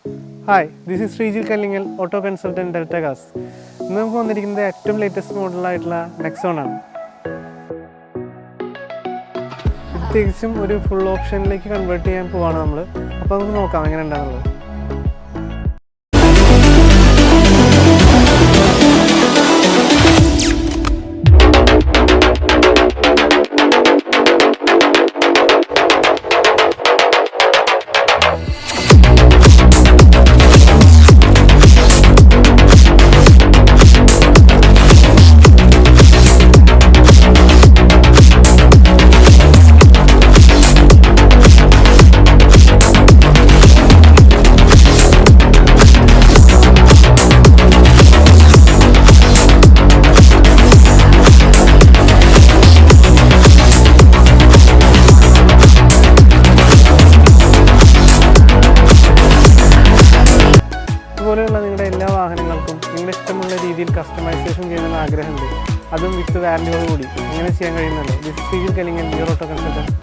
Hi, this is Sreejil Kallingal, auto consultant Delta cars. ഇന്ന് നമുക്ക് വന്നിരിക്കുന്നത് ഏറ്റവും ലേറ്റസ്റ്റ് മോഡലായിട്ടുള്ള നെക്സോണാണ്. ഇത് തികച്ചും ഒരു ഫുൾ ഓപ്ഷനിലേക്ക് കൺവേർട്ട് ചെയ്യാൻ പോവാണ് നമ്മൾ. അപ്പോൾ നമുക്ക് നോക്കാം എങ്ങനെ ഉണ്ടാകുന്നത്. ഇതുപോലെയുള്ള നിങ്ങളുടെ എല്ലാ വാഹനങ്ങൾക്കും നിങ്ങളുടെ ഇഷ്ടമുള്ള രീതിയിൽ കസ്റ്റമൈസേഷൻ ചെയ്യണമെന്ന് ആഗ്രഹമുണ്ട്. അതും വിത്ത് വാറൻറ്റിയോടുകൂടി എങ്ങനെ ചെയ്യാൻ കഴിയുന്നുണ്ട്. This is Sreejil Kallingal, your auto consultant.